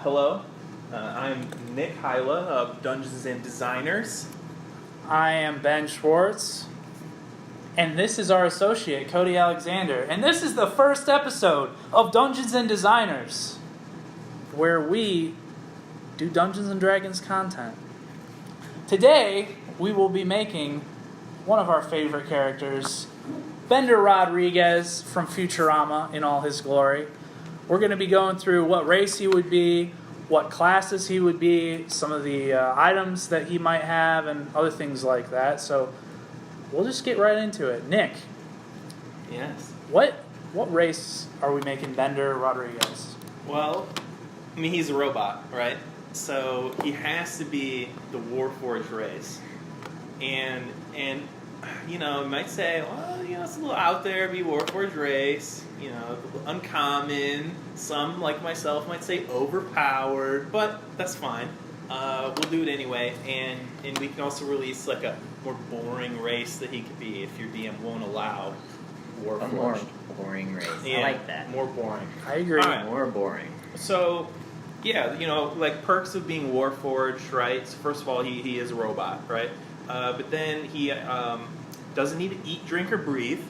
Hello, I'm Nick Hyla of Dungeons and Designers. I am Ben Schwartz, and this is our associate, Cody Alexander, and this is the first episode of Dungeons and Designers, where we do Dungeons and Dragons content. Today, we will be making one of our favorite characters, Bender Rodriguez from Futurama in all his glory. We're going to be going through what race he would be, what classes he would be, some of the items that he might have, and other things like that. So we'll just get right into it. Nick. Yes. What race are we making Bender Rodriguez? Well, I mean, he's a robot, right? So he has to be the Warforged race. And you know, you might say, well, you know, it's a little out there, be Warforged race, you know, uncommon. Some, like myself, might say overpowered, but that's fine. We'll do it anyway, and we can also release like a more boring race that he could be if your DM won't allow Warforged. A more boring race. Yeah, I like that. More boring. I agree. All right. More boring. So, yeah, you know, like perks of being Warforged, right? So first of all, he is a robot, right? But then he doesn't need to eat, drink, or breathe.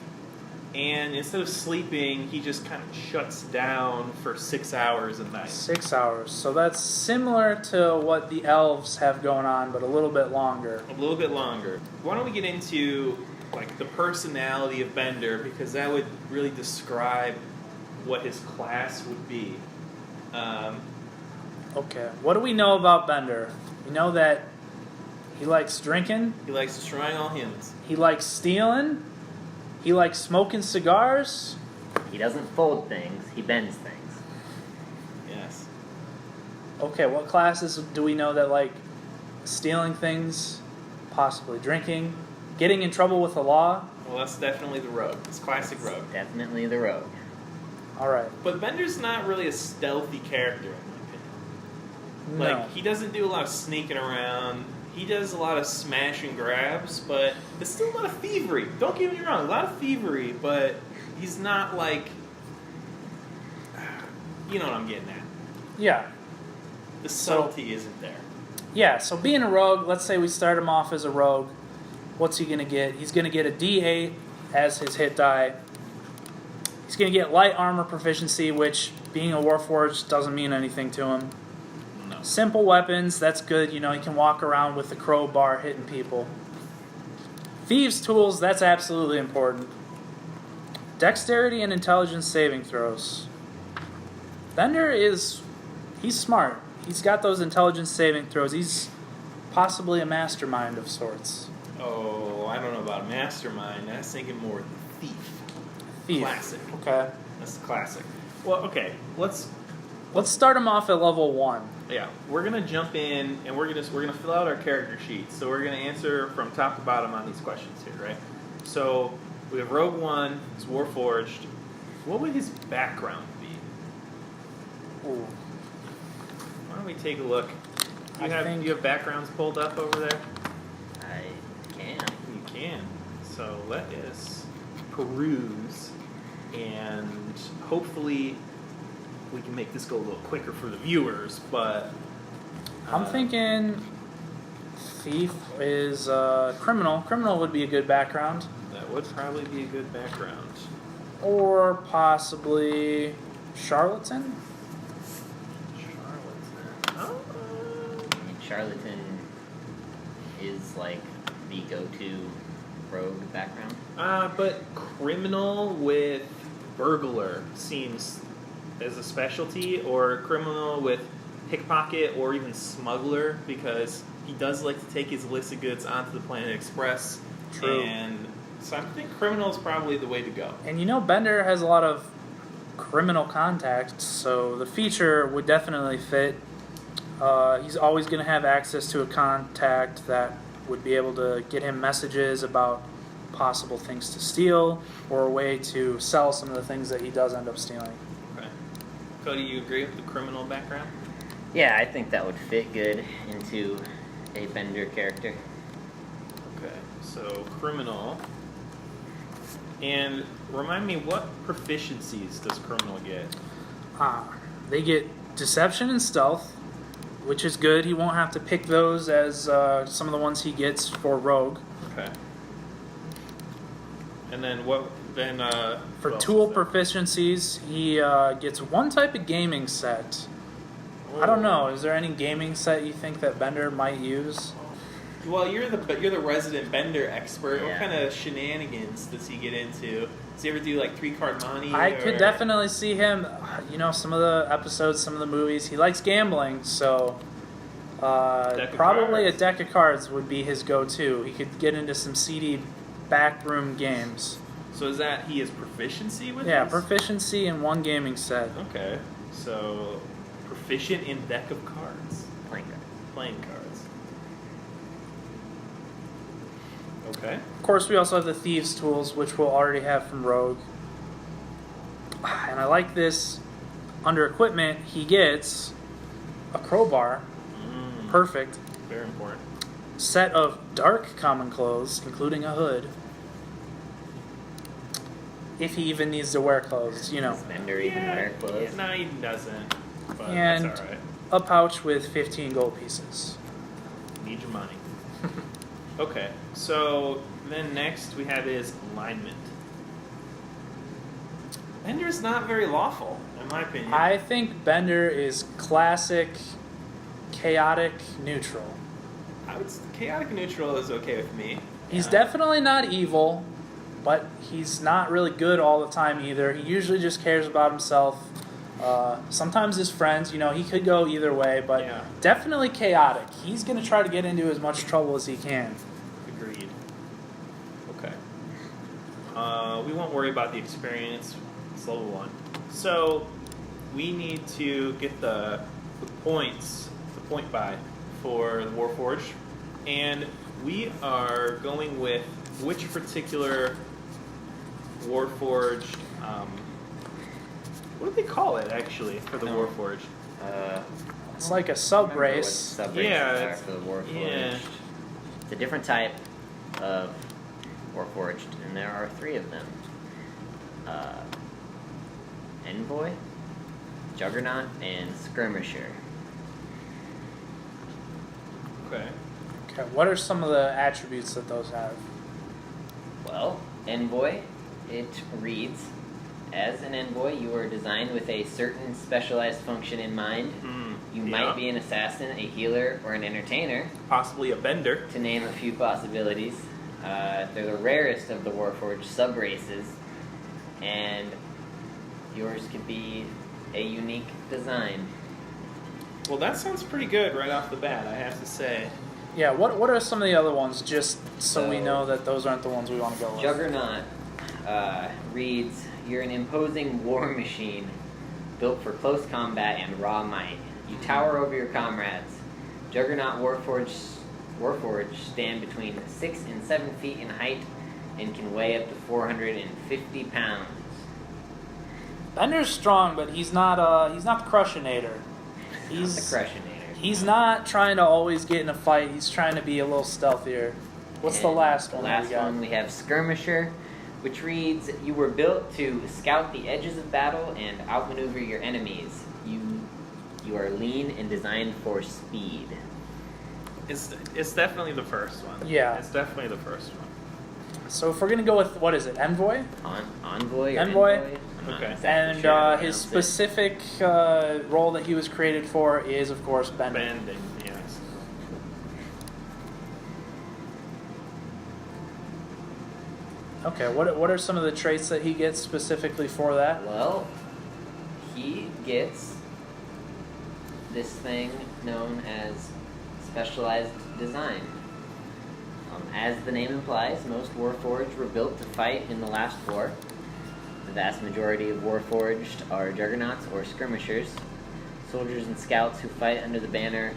And instead of sleeping, he just kind of shuts down for 6 hours a night. 6 hours. So that's similar to what the elves have going on, but a little bit longer. A little bit longer. Why don't we get into like the personality of Bender, because that would really describe what his class would be. Okay. What do we know about Bender? We know that he likes drinking. He likes destroying all humans. He likes stealing. He likes smoking cigars. He doesn't fold things, he bends things. Yes. Okay, what classes do we know that like stealing things, possibly drinking, getting in trouble with the law? Well, that's definitely the rogue. It's classic rogue. Definitely the rogue. All right. But Bender's not really a stealthy character, in my opinion. No. Like, he doesn't do a lot of sneaking around. He does a lot of smash and grabs, but there's still a lot of thievery. Don't get me wrong, a lot of thievery, but he's not like... You know what I'm getting at. Yeah. The subtlety isn't there. Yeah, so being a rogue, let's say we start him off as a rogue. What's he going to get? He's going to get a D8 as his hit die. He's going to get light armor proficiency, which, being a Warforged, doesn't mean anything to him. No. Simple weapons, that's good. You know, he can walk around with the crowbar hitting people. Thieves' tools, that's absolutely important. Dexterity and intelligence saving throws. Bender he's smart. He's got those intelligence saving throws. He's possibly a mastermind of sorts. Oh, I don't know about mastermind. I was thinking more thief. Thief. Classic. Okay. That's the classic. Well, okay, let's start him off at level 1. Yeah, we're gonna jump in and we're gonna fill out our character sheets. So we're gonna answer from top to bottom on these questions here, right? So we have Rogue One, he's Warforged. What would his background be? Ooh. Why don't we take a look? Do you have backgrounds pulled up over there? I can. You can. So let us peruse, and hopefully we can make this go a little quicker for the viewers, but... I'm thinking thief is criminal. Criminal would be a good background. That would probably be a good background. Or possibly charlatan? Charlatan. Oh. I mean, charlatan is like the go-to rogue background. But criminal with burglar seems as a specialty, or criminal with pickpocket or even smuggler, because he does like to take his illicit goods onto the Planet Express. True. And so I think criminal is probably the way to go. And you know, Bender has a lot of criminal contacts, so the feature would definitely fit. He's always going to have access to a contact that would be able to get him messages about possible things to steal, or a way to sell some of the things that he does end up stealing. Okay. Cody, you agree with the criminal background? Yeah, I think that would fit good into a Bender character. Okay, so criminal. And remind me, what proficiencies does Criminal get? They get deception and stealth, which is good. He won't have to pick those as some of the ones he gets for Rogue. Okay. And then what? Then For tool proficiencies, he gets one type of gaming set. I don't know. Is there any gaming set you think that Bender might use? Well, you're the resident Bender expert. Yeah. What kind of shenanigans does he get into? Does he ever do like 3-card money? I could definitely see him. Some of the episodes, some of the movies, he likes gambling, so probably a deck of cards would be his go-to. He could get into some seedy backroom games. So is that he has proficiency with? Yeah, this? proficiency in one gaming set. Okay, so proficient in deck of cards, Playing cards. Okay. Of course, we also have the Thieves' Tools, which we'll already have from Rogue. And I like this. Under equipment, he gets a crowbar. Perfect. Very important. Set of dark common clothes, including a hood. If he even needs to wear clothes, Does Bender even wear clothes? Yeah, no, he doesn't. But And that's all right. a pouch with 15 gold pieces. Need your money. Okay, so then next we have his alignment. Bender's not very lawful, in my opinion. I think Bender is classic chaotic neutral. Chaotic neutral is okay with me. He's definitely not evil, but he's not really good all the time either. He usually just cares about himself. Sometimes his friends, he could go either way, but Yeah. definitely chaotic. He's going to try to get into as much trouble as he can. Agreed. Okay. We won't worry about the experience. It's level 1. So we need to get the points, the point buy for the Warforged, and we are going with which particular Warforged. What do they call it actually for the Warforged? It's like a sub race. Yeah, For the Warforged. yeah. It's a different type of Warforged, and there are 3 of them. Envoy, Juggernaut, and Skirmisher. Okay. Okay, what are some of the attributes that those have? Well, Envoy, it reads, as an Envoy, you are designed with a certain specialized function in mind. You might be an assassin, a healer, or an entertainer, Possibly a Bender. to name a few possibilities. They're the rarest of the Warforged sub-races, and yours could be a unique design. Well, that sounds pretty good right off the bat, I have to say. Yeah, what are some of the other ones, just so we So- know that those aren't the ones we want to go with? Juggernaut reads, you're an imposing war machine built for close combat and raw might. You tower over your comrades. Juggernaut Warforged stand between 6 and 7 feet in height and can weigh up to 450 pounds. Bender's strong, but he's not the Crushinator. He's the Crushinator. He's not trying to always get in a fight. He's trying to be a little stealthier. What's the And last the one? last we got? one we have Skirmisher, which reads, you were built to scout the edges of battle and outmaneuver your enemies. You are lean and designed for speed. It's definitely the first one. Yeah. It's definitely the first one. So if we're gonna go with what is it, Envoy? Envoy or Envoy? I'm not Okay. exactly And sure how to his pronounce it. specific role that he was created for is, of course, bending. Bending, yes. Okay, what are some of the traits that he gets specifically for that? Well, he gets this thing known as specialized design. As the name implies, most Warforged were built to fight in the last war. The vast majority of Warforged are Juggernauts or Skirmishers, soldiers and scouts who fight under the banner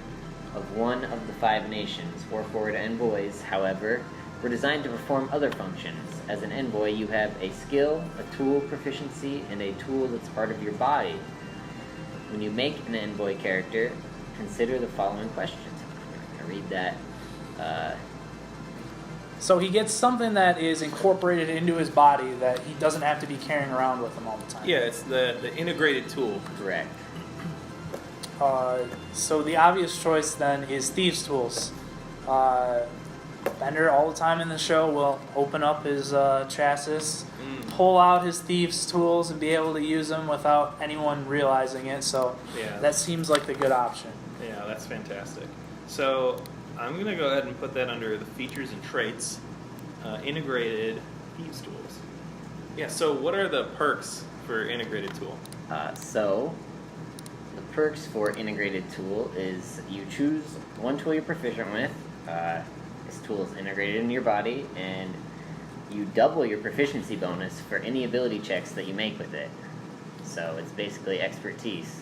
of one of the 5 nations. Warforged envoys, however, were designed to perform other functions. As an envoy, you have a skill, a tool proficiency, and a tool that's part of your body. When you make an envoy character, consider the following questions. I'm going to read that So he gets something that is incorporated into his body that he doesn't have to be carrying around with him all the time. Yeah, it's the integrated tool. Correct. So the obvious choice then is Thieves' Tools. Bender, all the time in the show, will open up his chassis, pull out his Thieves' Tools, and be able to use them without anyone realizing it. So that seems like the good option. Yeah, that's fantastic. So I'm going to go ahead and put that under the features and traits, integrated Thieves' Tools. Yeah, so what are the perks for integrated tool? So the perks for integrated tool is you choose one tool you're proficient with. This tool is integrated into your body, and you double your proficiency bonus for any ability checks that you make with it. So it's basically expertise.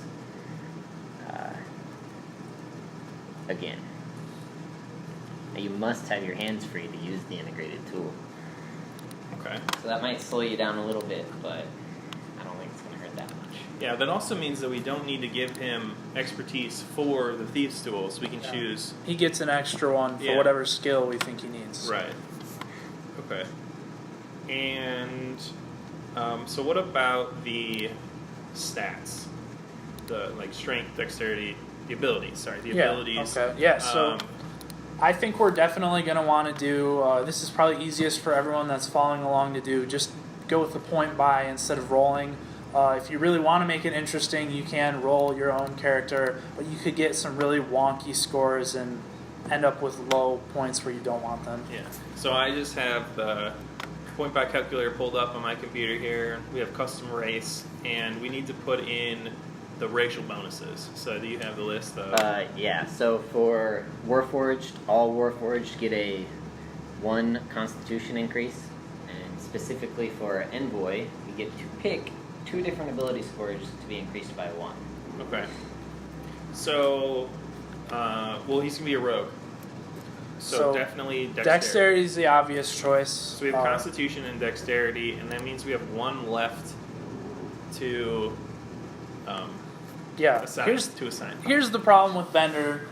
Again. Now you must have your hands free to use the integrated tool. Okay. So that might slow you down a little bit, but I don't think it's going to hurt that much. Yeah, that also means that we don't need to give him expertise for the Thieves' Tools. We can choose... He gets an extra one for whatever skill we think he needs. Right. Okay. And so what about the stats? The strength, dexterity, the abilities. Abilities. Okay. Yeah. So I think we're definitely going to want to do. This is probably easiest for everyone that's following along to do. Just go with the point buy instead of rolling. If you really want to make it interesting, you can roll your own character, but you could get some really wonky scores and end up with low points where you don't want them. Yeah. So I just have the point buy calculator pulled up on my computer here. We have custom race, and we need to put in the racial bonuses. So do you have the list of... Yeah, so for Warforged, all Warforged get a 1 Constitution increase, and specifically for Envoy, you get to pick 2 different ability scores to be increased by 1. Okay. So, well, he's going to be a rogue. So definitely dexterity. Dexterity is the obvious choice. So we have Constitution and Dexterity, and that means we have 1 left to... assign. Here's the problem with Bender.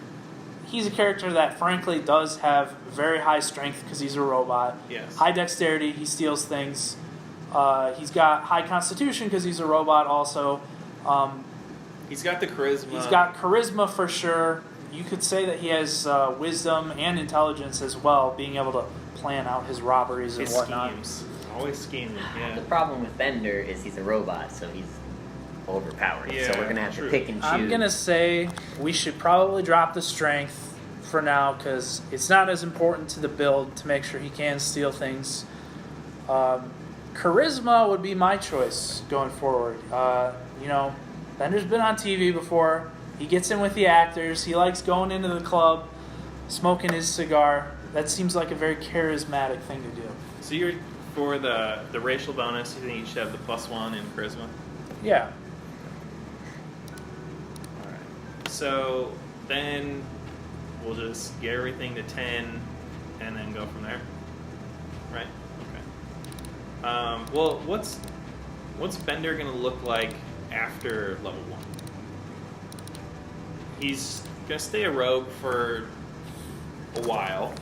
He's a character that, frankly, does have very high strength because he's a robot. Yes. High dexterity, he steals things. He's got high constitution because he's a robot also. He's got the charisma. He's got charisma for sure. You could say that he has wisdom and intelligence as well, being able to plan out his robberies and whatnot. Schemes. Always scheming, yeah. The problem with Bender is he's a robot, so he's overpowered. Yeah, so we're going to have to pick and choose. I'm going to say we should probably drop the strength for now because it's not as important to the build to make sure he can steal things. Charisma would be my choice going forward. Bender's been on TV before. He gets in with the actors. He likes going into the club, smoking his cigar. That seems like a very charismatic thing to do. So you're for the racial bonus, you think you should have the +1 in charisma? Yeah. Alright. So then we'll just get everything to 10 and then go from there. Right? Okay. Well, what's Bender going to look like after level 1? He's going to stay a rogue for a while,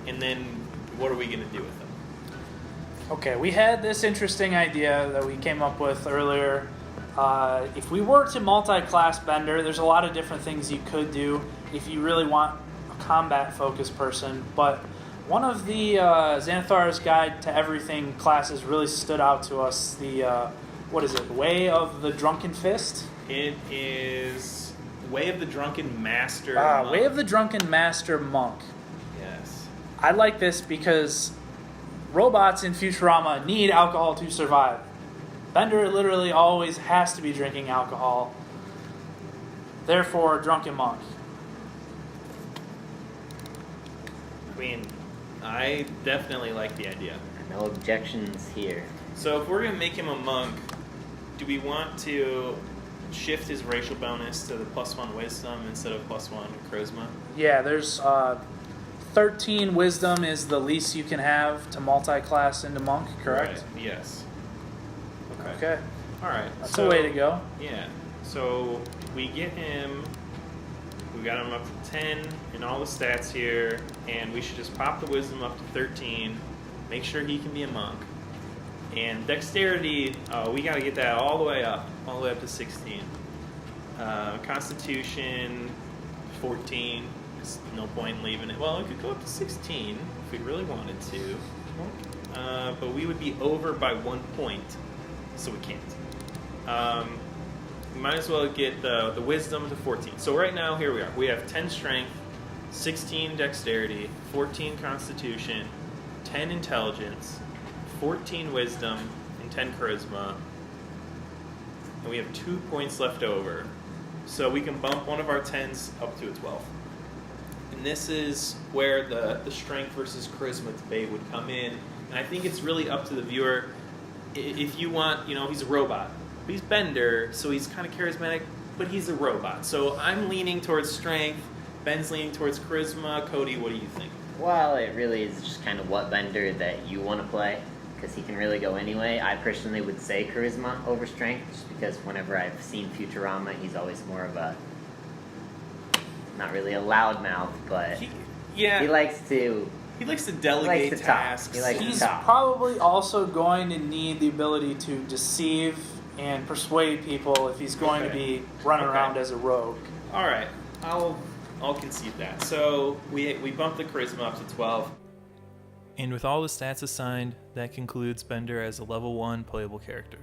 and then what are we going to do with him? Okay, we had this interesting idea that we came up with earlier. If we were to multi-class Bender, there's a lot of different things you could do if you really want a combat-focused person, but one of the Xanathar's Guide to Everything classes really stood out to us. The, Way of the Drunken Fist? It is Way of the Drunken Master Monk. Way of the Drunken Master Monk. Yes. I like this because robots in Futurama need alcohol to survive. Bender literally always has to be drinking alcohol. Therefore, Drunken Monk. I mean, I definitely like the idea. No objections here. So if we're going to make him a monk, do we want to shift his racial bonus to the +1 wisdom instead of +1 charisma? Yeah, there's 13 wisdom is the least you can have to multi-class into monk, correct? Right. Yes. Okay. All right. That's the way to go. Yeah. So we get him We got him up to 10 in all the stats here, and we should just pop the wisdom up to 13. Make sure he can be a monk. And dexterity, we got to get that all the way up to 16. Constitution, 14. There's no point in leaving it. Well, it could go up to 16 if we really wanted to. But we would be over by 1 point, so we can't. We might as well get the wisdom to 14. So right now, here we are. We have 10 strength, 16 dexterity, 14 constitution, 10 intelligence, 14 wisdom, and 10 charisma. And we have 2 points left over. So we can bump one of our 10s up to a 12. And this is where the strength versus charisma debate would come in. And I think it's really up to the viewer. If you want, he's a robot. He's Bender, so he's kind of charismatic, but he's a robot. So I'm leaning towards strength. Ben's leaning towards charisma. Cody, what do you think? Well, it really is just kind of what Bender that you want to play, because he can really go anyway. I personally would say charisma over strength, just because whenever I've seen Futurama, he's always more of a, not really a loudmouth, but he likes to delegate tasks. He's probably also going to need the ability to deceive and persuade people if he's going to be running around as a rogue. All right, I'll concede that. So we bump the charisma up to 12. And with all the stats assigned, that concludes Bender as a level 1 playable character.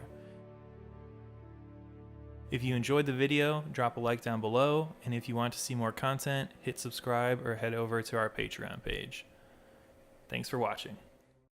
If you enjoyed the video, drop a like down below, and if you want to see more content, hit subscribe or head over to our Patreon page. Thanks for watching.